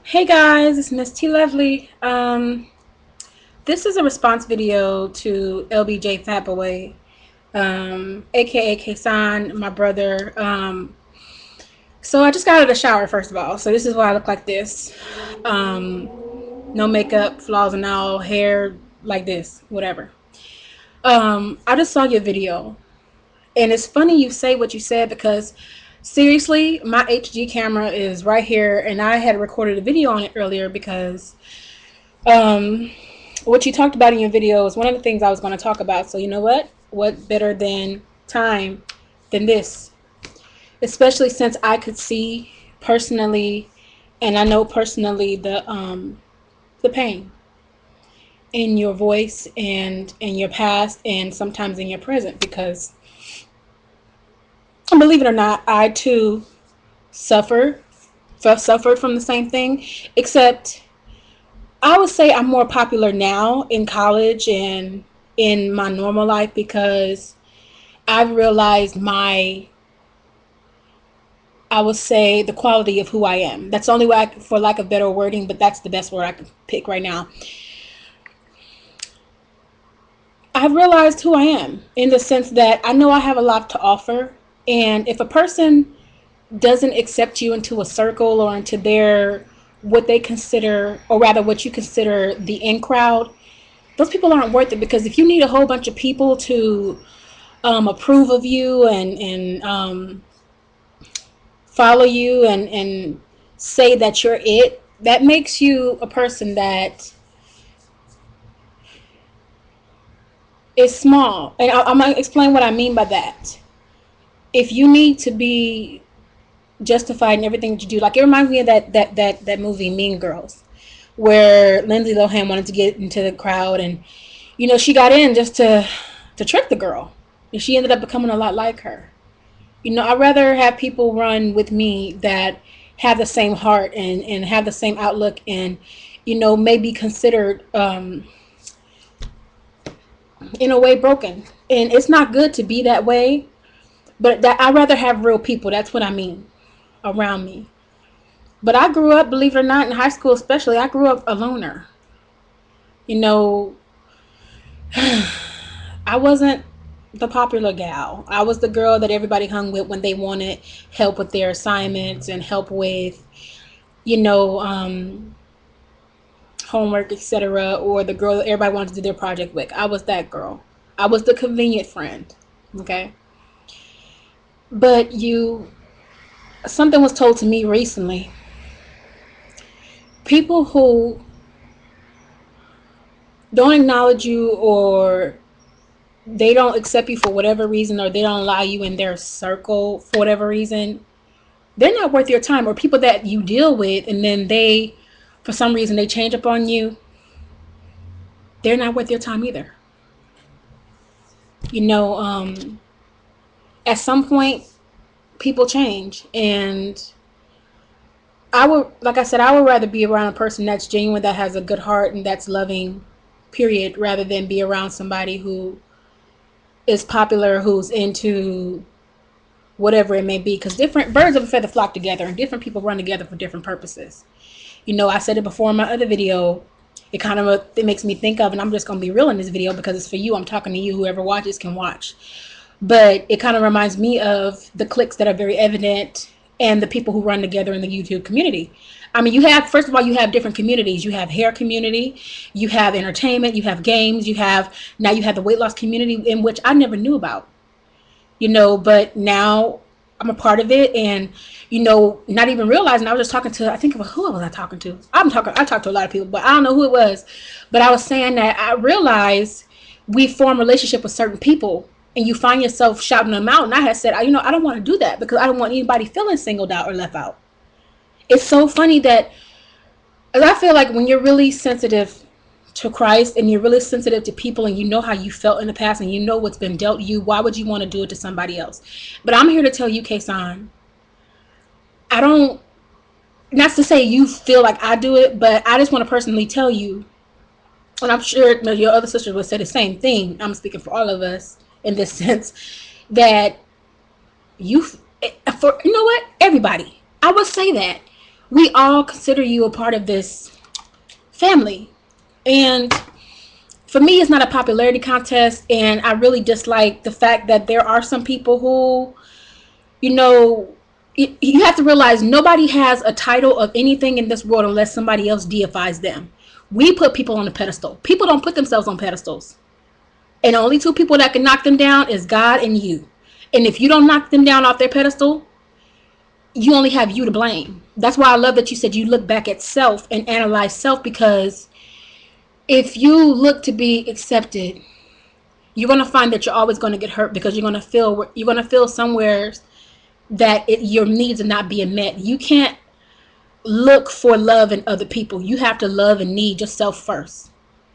Hey guys, it's Miss T Lovely. This is a response video to LbjPhatboi, aka Kasan, my brother. So I just got out of the shower, first of all. So this is why I look like this. No makeup, flaws and all, hair like this, whatever. I just saw your video, and it's funny you say what you said because seriously, my HG camera is right here, and I had recorded a video on it earlier because um what you talked about in your video is one of the things I was going to talk about. So you know what better than time than this, especially since I could see personally, and I know personally the pain in your voice and in your past and sometimes in your present, because believe it or not, I too suffer suffered from the same thing, except I would say I'm more popular now in college and in my normal life because I've realized I would say the quality of who I am. That's the only way, for lack of better wording, but that's the best word I can pick right now. I've realized who I am in the sense that I know I have a lot to offer. And if a person doesn't accept you into a circle or into their, what they consider, or rather what you consider the in crowd, those people aren't worth it. Because if you need a whole bunch of people to approve of you and follow you and say that you're it, that makes you a person that is small. And I'm gonna explain what I mean by that. If you need to be justified in everything that you do, like it reminds me of that movie Mean Girls, where Lindsay Lohan wanted to get into the crowd, and she got in just to trick the girl, and she ended up becoming a lot like her. I'd rather have people run with me that have the same heart and have the same outlook, and may be considered in a way broken. And it's not good to be that way, but that I'd rather have real people, that's what I mean, around me. But I grew up, believe it or not, in high school especially, I grew up a loner. you know I wasn't the popular gal. I was the girl that everybody hung with when they wanted help with their assignments and help with, you know, um, homework, etc., or the girl that everybody wanted to do their project with. I was that girl. I was the convenient friend. Okay. But something was told to me recently. People who don't acknowledge you, or they don't accept you for whatever reason, or they don't allow you in their circle for whatever reason, they're not worth your time. Or people that you deal with and then they, for some reason, they change up on you, they're not worth your time either. you know um at some point people change, and I would, like I said, I would rather be around a person that's genuine, that has a good heart, and that's loving, period, rather than be around somebody who is popular, who's into whatever it may be, because different birds of a feather flock together, and different people run together for different purposes. I said it before in my other video. It makes me think of, and I'm just going to be real in this video because it's for you, I'm talking to you, whoever watches can watch, but it kind of reminds me of the cliques that are very evident and the people who run together in the YouTube community. I mean, first of all, you have different communities. You have hair community, you have entertainment, you have games, now you have the weight loss community, in which I never knew about. But now I'm a part of it, and not even realizing, I was just talking to, I think, who was I talking to? I talked to a lot of people, but I don't know who it was. But I was saying that I realized we form a relationship with certain people, and you find yourself shouting them out. And I had said, I don't want to do that because I don't want anybody feeling singled out or left out. It's so funny that, as I feel like when you're really sensitive to Christ and you're really sensitive to people, and you know how you felt in the past, and you know what's been dealt you, why would you want to do it to somebody else? But I'm here to tell you, Kasan, I don't, not to say you feel like I do it, but I just want to personally tell you, and I'm sure your other sisters would say the same thing, I'm speaking for all of us in this sense, that you, for, everybody, I would say that we all consider you a part of this family. And for me, it's not a popularity contest. And I really dislike the fact that there are some people who, you know, you have to realize nobody has a title of anything in this world unless somebody else deifies them. We put people on a pedestal. People don't put themselves on pedestals. And only two people that can knock them down is God and you. And if you don't knock them down off their pedestal, you only have you to blame. That's why I love that you said you look back at self and analyze self, because if you look to be accepted, you're going to find that you're always going to get hurt, because you're going to feel somewhere that your needs are not being met. You can't look for love in other people. You have to love and need yourself first.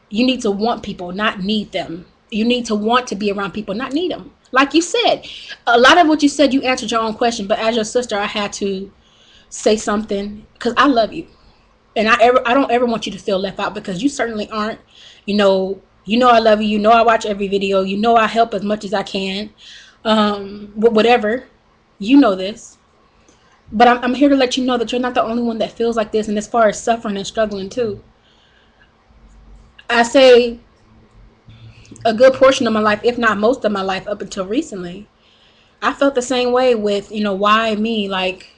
You need to want people, not need them. You need to want to be around people, not need them. Like you said, a lot of what you said, you answered your own question. But as your sister, I had to say something because I love you, and I don't ever want you to feel left out, because you certainly aren't. I love you. You know I watch every video. You know I help as much as I can. Whatever, you know this. But I'm here to let you know that you're not the only one that feels like this. And as far as suffering and struggling too, I say a good portion of my life, if not most of my life up until recently, I felt the same way with, why me? Like,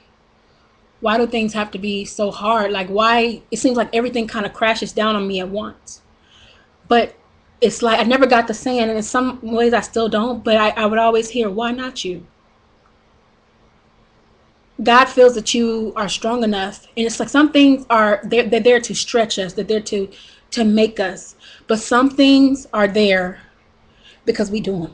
why do things have to be so hard? Like, why it seems like everything kind of crashes down on me at once. But it's like I never got the saying, and in some ways I still don't, but I would always hear, why not you? God feels that you are strong enough, and it's like some things they're there to stretch us, they're there to make us, but some things are there because we do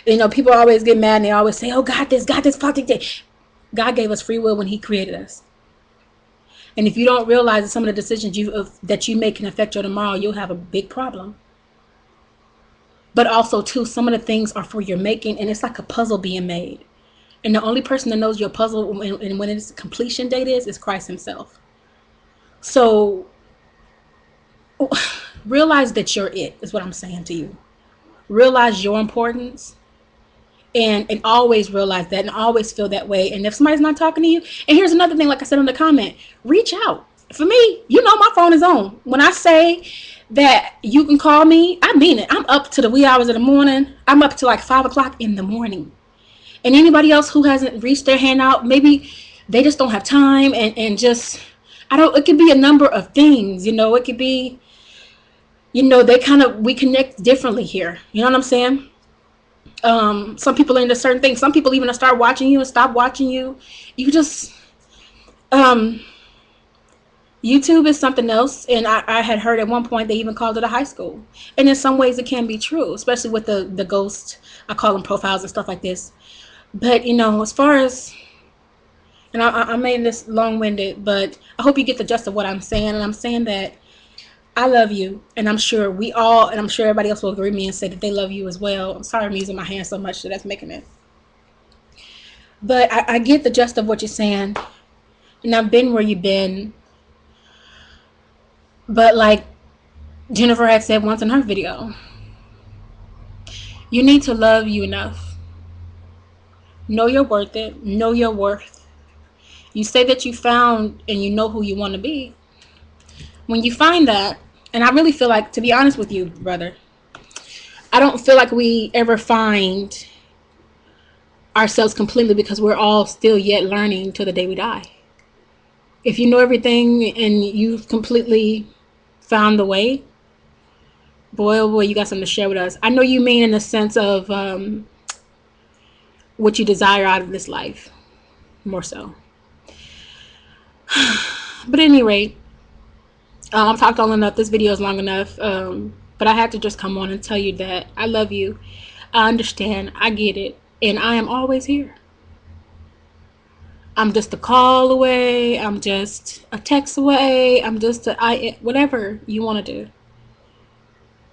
them. People always get mad and they always say, "Oh, God this, God gave us free will when He created us, and if you don't realize that some of the decisions that you make can affect your tomorrow, you'll have a big problem. But also, too, some of the things are for your making, and it's like a puzzle being made. And the only person that knows your puzzle and when its completion date is Christ Himself. So realize that you're it, is what I'm saying to you. Realize your importance, and always realize that, and always feel that way. And if somebody's not talking to you, and here's another thing, like I said in the comment, reach out. For me, my phone is on. When I say that you can call me, I mean it. I'm up to the wee hours of the morning. I'm up to like 5 o'clock in the morning. And anybody else who hasn't reached their hand out, maybe they just don't have time, and just, it could be a number of things, it could be, we connect differently here. You know what I'm saying? Some people are into certain things. Some people even start watching you and stop watching you. You just, YouTube is something else. And I had heard at one point they even called it a high school. And in some ways it can be true, especially with the ghost, I call them profiles and stuff like this. But, as far as, and I made this long-winded, but I hope you get the gist of what I'm saying. And I'm saying that I love you, and I'm sure and I'm sure everybody else will agree with me and say that they love you as well. I'm sorry I'm using my hand so much, so that's making it. But I get the gist of what you're saying, and I've been where you've been. But like Jennifer had said once in her video, you need to love you enough. Know you're worth it. Know your worth. You say that you found and you know who you want to be. When you find that, and I really feel like, to be honest with you, brother, I don't feel like we ever find ourselves completely, because we're all still yet learning till the day we die. If you know everything and you've completely found the way, boy, oh boy, you got something to share with us. I know you mean in the sense of what you desire out of this life, more so. But at any rate, I've talked long enough. This video is long enough. But I had to just come on and tell you that I love you. I understand. I get it. And I am always here. I'm just a call away. I'm just a text away. I'm just whatever you want to do.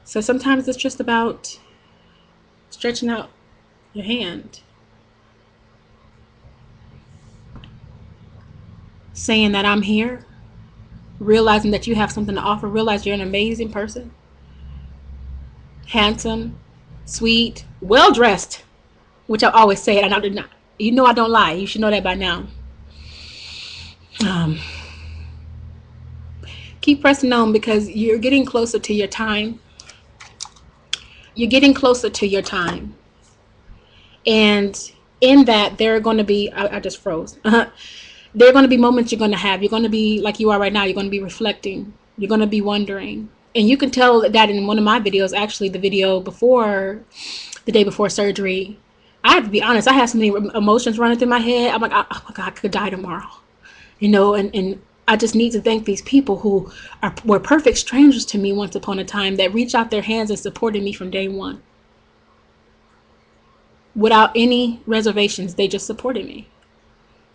So sometimes it's just about stretching out your hand, saying that I'm here, realizing that you have something to offer, realize you're an amazing person, handsome, sweet, well-dressed, which I always say it, and I don't lie. You should know that by now. Um, keep pressing on, because you're getting closer to your time. You're getting closer to your time. And in that, there are going to be, I just froze. There are going to be moments you're going to have. You're going to be like you are right now. You're going to be reflecting. You're going to be wondering. And you can tell that in one of my videos, actually, the video before, the day before surgery. I have to be honest, I had so many emotions running through my head. I'm like, oh my God, I could die tomorrow. And I just need to thank these people who were perfect strangers to me once upon a time, that reached out their hands and supported me from day one. Without any reservations, they just supported me.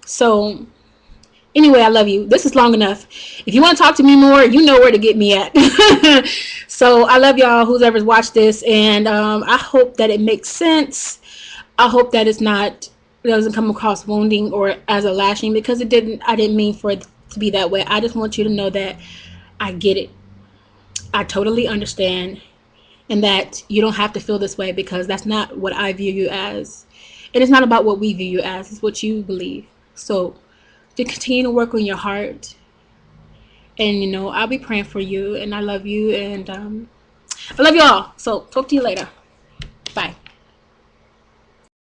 So anyway, I love you. This is long enough. If you want to talk to me more, you know where to get me at. So I love y'all, who's ever watched this, and I hope that it makes sense. I hope that it doesn't come across wounding or as a lashing, because it didn't. I didn't mean for it to be that way. I just want you to know that I get it. I totally understand, and that you don't have to feel this way, because that's not what I view you as. And it's not about what we view you as. It's what you believe. So to continue to work on your heart, and I'll be praying for you, and I love you, and I love you all. So talk to you later. Bye.